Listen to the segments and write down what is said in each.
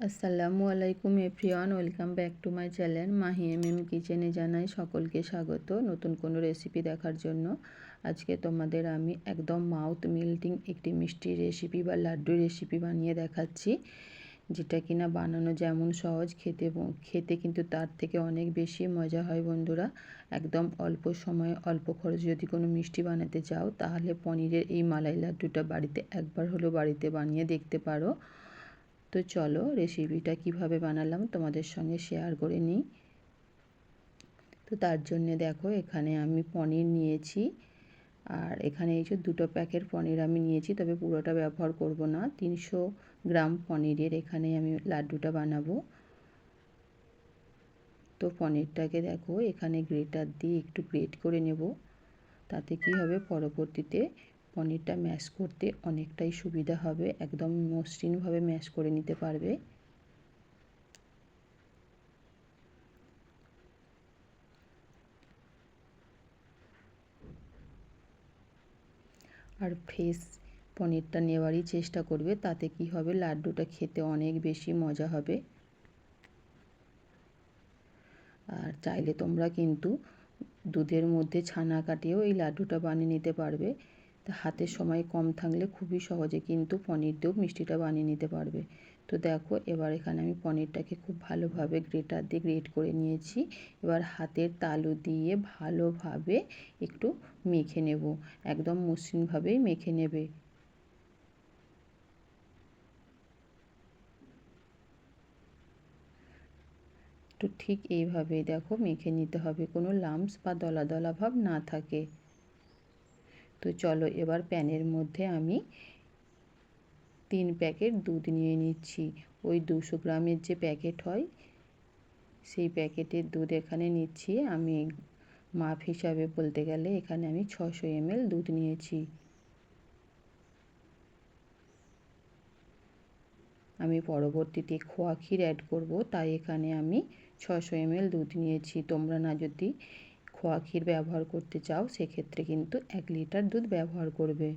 আসসালামু আলাইকুম everyone, welcome back to my channel Mahi কিচেনে। জানাই সকলকে স্বাগত নতুন কোনো রেসিপি দেখার জন্য। আজকে তোমাদের আমি একদম মাউথ মেল্টিং একটি মিষ্টি রেসিপি বা লাড্ডু রেসিপি বানিয়ে দেখাচ্ছি, যেটা কিনা বানানো যেমন সহজ, খেতে কিন্তু তার থেকে অনেক বেশি মজা হয় বন্ধুরা। একদম অল্প সময়ে অল্প খরচে যদি কোনো মিষ্টি বানাতে চাও, তাহলে পনিরের এই মালাই লাড্ডুটা বাড়িতে একবার হলেও বাড়িতে বানিয়ে দেখতে পারো। তো চলো রেসিপিটা কিভাবে বানালাম তোমাদের সঙ্গে শেয়ার করে নিই। তো তার জন্যে দেখো, এখানে আমি পনির নিয়েছি, আর এখানে এই যে 2 প্যাকেট পনির আমি নিয়েছি, তবে পুরোটা ব্যবহার করব না। 300 গ্রাম পনিরের এখানে আমি লাড্ডুটা বানাবো। তো পনিরটাকে দেখো এখানে গ্রেটার দিয়ে একটু গ্রেট করে নেব। তাতে কি হবে, পরবর্তীতে পনিরটা ম্যাশ করতে অনেকটাই সুবিধা হবে, একদম মসৃণভাবে ম্যাশ করে নিতে পারবে। আর ফ্রেশ পনিরটা নেওয়ারই চেষ্টা করবে, তাতে কি হবে, লাড্ডুটা খেতে অনেক বেশি মজা হবে। আর চাইলে তোমরা কিন্তু দুধের মধ্যে ছানা কাটিয়েও এই লাড্ডুটা বানিয়ে নিতে পারবে। তা হাতের সময় কম থাকলে খুবই সহজে কিন্তু পনির দিয়েও মিষ্টিটা বানিয়ে নিতে পারবে। তো দেখো, এবার এখানে আমি পনিরটাকে খুব ভালোভাবে গ্রেটার দিয়ে গ্রেট করে নিয়েছি। এবার হাতের তালু দিয়ে ভালোভাবে একটু মেখে নেব, একদম মসৃণভাবেই মেখে নেবে। তো ঠিক এইভাবেই দেখো মেখে নিতে হবে, কোনো লাম্পস বা দলা দলা ভাব না থাকে। তো চলো এবার প্যানের মধ্যে আমি 3 প্যাকেট দুধ নিয়ে নিচ্ছি। ওই 200 গ্রামের যে প্যাকেট হয়, সেই প্যাকেটের দুধ এখানে নিচ্ছি আমি। মাপ হিসাবে বলতে গেলে এখানে আমি 600 ml দুধ নিয়েছি। আমি পরবর্তীতে খোয়া ক্ষীর অ্যাড করব, তাই এখানে আমি 600 ml দুধ নিয়েছি। তোমরা না যদি খোয়া ক্ষীর ব্যবহার করতে চাও, সেক্ষেত্রে কিন্তু 1 লিটার দুধ ব্যবহার করবে।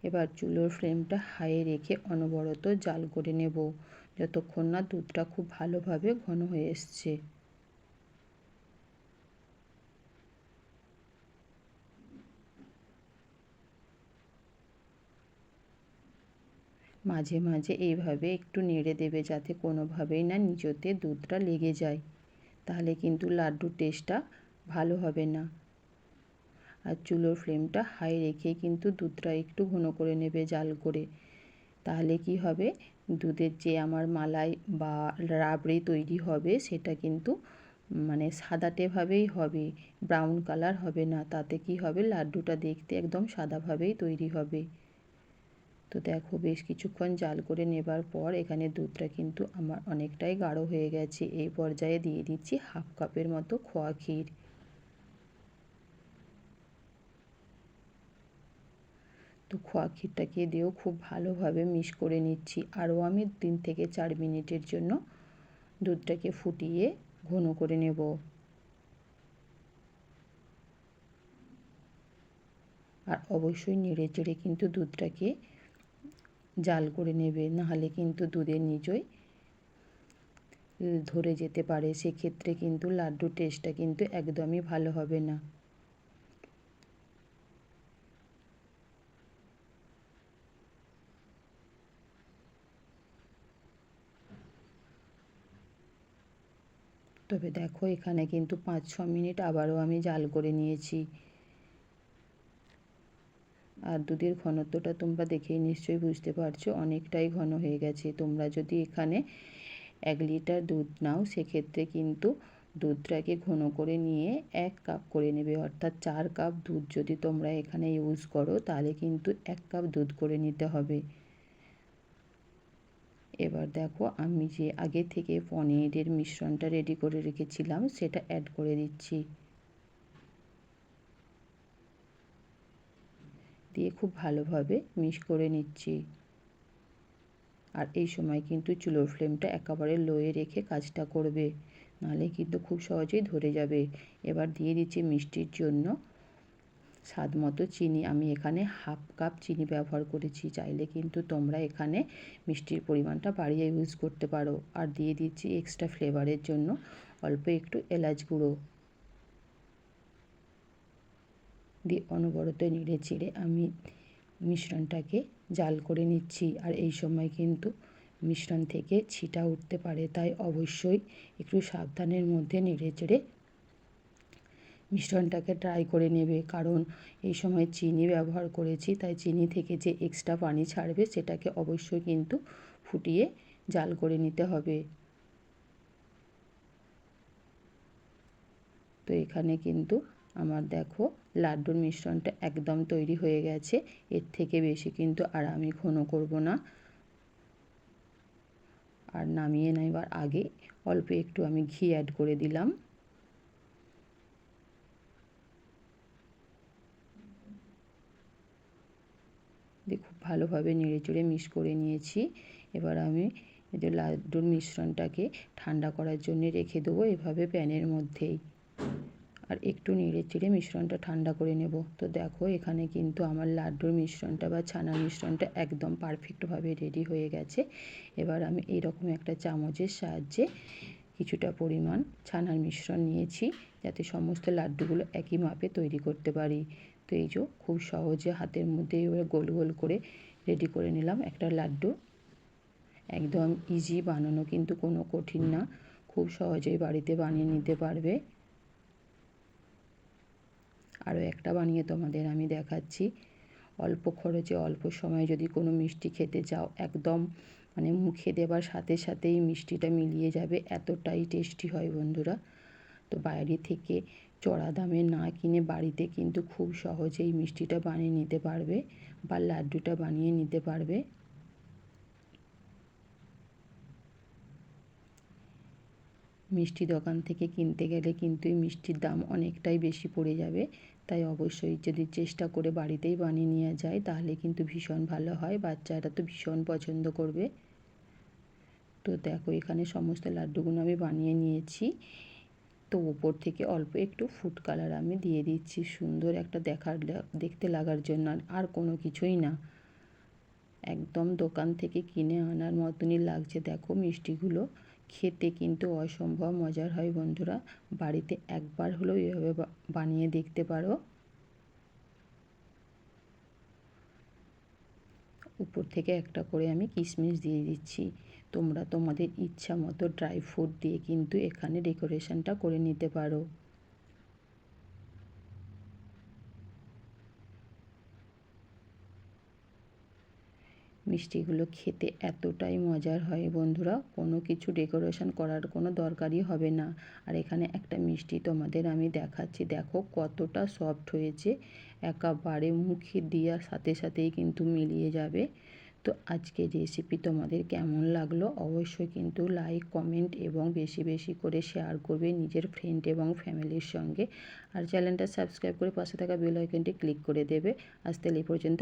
এবার চুলোর ফ্লেমটা হাই রেখে অনবরত জাল করে নেব, যতক্ষণ না দুধটা খুব ভালোভাবে ঘন হয়ে এসছে। মাঝে মাঝে এইভাবে একটু নেড়ে দেবে, যাতে কোনোভাবেই না নিচতে দুধটা লেগে যায়, তাহলে কিন্তু লাড্ডুর টেস্টটা ভালো হবে না। আর চুলোর ফ্লেমটা হাই রেখে কিন্তু দুধটা একটু ঘন করে নেবে জাল করে। তাহলে কি হবে, দুধের যে আমার মালাই বা রাবড়ি তৈরি হবে, সেটা কিন্তু মানে সাদাটেভাবেই হবে, ব্রাউন কালার হবে না। তাতে কি হবে, লাড্ডুটা দেখতে একদম সাদাভাবেই তৈরি হবে। তো দেখো, বেশ কিছুক্ষণ জাল করে নেবার পর এখানে দুধটা কিন্তু আমার অনেকটাই গাঢ় হয়ে গেছে। এই পর্যায়ে দিয়ে দিচ্ছি হাফ কাপের মতো খোয়া ক্ষীর। তো খোয়া ক্ষীরটাকে দিয়েও খুব ভালোভাবে মিক্স করে নিচ্ছি। আরও আমি 3 থেকে 4 মিনিটের জন্য দুধটাকে ফুটিয়ে ঘন করে নেব। আর অবশ্যই নেড়ে চেড়ে কিন্তু দুধটাকে জাল করে নেবে, নাহলে কিন্তু দুধের নিচই ধরে যেতে পারে, সেক্ষেত্রে কিন্তু লাড্ডুর টেস্টটা কিন্তু একদমই ভালো হবে না। তবে দেখো, এখানে কিন্তু 5-6 মিনিট আবারও আমি জাল করে নিয়েছি। আর দুধের ঘনত্বটা তোমরা দেখেই নিশ্চয়ই বুঝতে পারছো, অনেকটাই ঘন হয়ে গেছে। তোমরা যদি এখানে 1 লিটার দুধ নাও, সেক্ষেত্রে কিন্তু দুধটাকে ঘন করে নিয়ে 1 কাপ করে নেবে, অর্থাৎ 4 কাপ দুধ যদি তোমরা এখানে ইউজ করো, তাহলে কিন্তু 1 কাপ দুধ করে নিতে হবে। এবার দেখো, আমি যে আগে থেকে পনিরের মিশ্রণটা রেডি করে রেখেছিলাম, সেটা অ্যাড করে দিচ্ছি। দিয়ে খুব ভালোভাবে মিক্স করে নিচ্ছি। আর এই সময় কিন্তু চুলোর ফ্লেমটা একেবারে লোয়ে রেখে কাজটা করবে, নাহলে কিন্তু খুব সহজেই ধরে যাবে। এবার দিয়ে দিচ্ছি মিষ্টির জন্য স্বাদ মতো চিনি, আমি এখানে হাফ কাপ চিনি ব্যবহার করেছি। চাইলে কিন্তু তোমরা এখানে মিষ্টির পরিমাণটা বাড়িয়ে ইউজ করতে পারো। আর দিয়ে দিচ্ছি এক্সট্রা ফ্লেভারের জন্য অল্প একটু এলাচ গুঁড়ো দিয়ে অনবরত নেড়ে চেড়ে আমি মিশ্রণটাকে জাল করে নিচ্ছি। আর এই সময় কিন্তু মিশ্রণ থেকে ছিটা উঠতে পারে, তাই অবশ্যই একটু সাবধানের মধ্যে নেড়ে চেড়ে মিশ্রণটাকে ট্রাই করে নেবে। কারণ এই সময় চিনি ব্যবহার করেছি, তাই চিনি থেকে যে এক্সট্রা পানি ছাড়বে সেটাকে অবশ্যই কিন্তু ফুটিয়ে জাল করে নিতে হবে। তো এখানে কিন্তু আমার দেখো লাড্ডুর মিশ্রণটা একদম তৈরি হয়ে গেছে। এর থেকে বেশি কিন্তু আর আমি ঘন করব না। আর নামিয়ে নেবার আগে অল্প একটু আমি ঘি অ্যাড করে দিলাম। দিয়ে খুব ভালোভাবে নেড়েচেড়ে মিক্স করে নিয়েছি। এবার আমি এই যে লাড্ডুর মিশ্রণটাকে ঠান্ডা করার জন্য রেখে দেবো এভাবে প্যানের মধ্যেই। আর একটু নেড়েচেড়ে মিশ্রণটা ঠান্ডা করে নেব। তো দেখো এখানে কিন্তু আমার লাড্ডুর মিশ্রণটা বা ছানার মিশ্রণটা একদম পারফেক্টভাবে রেডি হয়ে গেছে। এবার আমি এইরকম একটা চামচের সাহায্যে কিছুটা পরিমাণ ছানার মিশ্রণ নিয়েছি, যাতে সমস্ত লাড্ডুগুলো একই মাপে তৈরি করতে পারি। তো এই যে খুব সহজে হাতের মধ্যে এবার গোল গোল করে রেডি করে নিলাম একটা লাড্ডু। একদম ইজি বানানো, কিন্তু কোনো কঠিন না, খুব সহজেই বাড়িতে বানিয়ে নিতে পারবে। আরও একটা বানিয়ে তোমাদের আমি দেখাচ্ছি। অল্প খরচে অল্প সময়ে যদি কোনো মিষ্টি খেতে চাও, একদম মানে মুখে দেবার সাথে সাথেই মিষ্টিটা মিলিয়ে যাবে, এতটাই টেস্টি হয় বন্ধুরা। তো বাইরে থেকে চড়া দামে না কিনে বাড়িতে কিন্তু খুব সহজেই মিষ্টিটা বানিয়ে নিতে পারবে বা লাড্ডুটা বানিয়ে নিতে পারবে। মিষ্টি দোকান থেকে কিনতে গেলে কিন্তু এই মিষ্টির দাম অনেকটাই বেশি পড়ে যাবে, তাই অবশ্যই যদি চেষ্টা করে বাড়িতেই বানিয়ে নেওয়া যায় তাহলে কিন্তু ভীষণ ভালো হয়, বাচ্চারা তো ভীষণ পছন্দ করবে। তো দেখো এখানে সমস্ত লাড্ডুগুলো আমি বানিয়ে নিয়েছি। তো ওপর থেকে অল্প একটু ফুড কালার আমি দিয়ে দিচ্ছি, সুন্দর একটা দেখতে লাগার জন্য, আর কোনো কিছুই না। একদম দোকান থেকে কিনে আনার মতনই লাগছে। দেখো মিষ্টিগুলো খেতে কিন্তু অসম্ভব মজার হয় বন্ধুরা। বাড়িতে একবার হলেও এভাবে বানিয়ে দেখতে পারো। উপর থেকে একটা করে আমি কিশমিশ দিয়ে দিচ্ছি। তোমরা তোমাদের ইচ্ছা মতো ড্রাই ফ্রুট দিয়ে কিন্তু এখানে ডেকোরেশনটা করে নিতে পারো। মিষ্টিগুলো খেতে এতটাই মজার হয় বন্ধুরা, কোনো কিছু ডেকোরেশন করার কোনো দরকারই হবে না। আর এখানে একটা মিষ্টি তোমাদের আমি দেখাচ্ছি, দেখো কতটা সফট হয়েছে, একেবারে মুখে দেওয়ার সাথে সাথেই কিন্তু মিলিয়ে যাবে। তো আজকের রেসিপি তোমাদের কেমন লাগলো অবশ্যই কিন্তু লাইক, কমেন্ট এবং বেশি বেশি করে শেয়ার করবে নিজের ফ্রেন্ড এবং ফ্যামিলির সঙ্গে। আর চ্যানেলটা সাবস্ক্রাইব করে পাশে থাকা বেল আইকনটি ক্লিক করে দেবে। আজ তাহলে এই পর্যন্ত।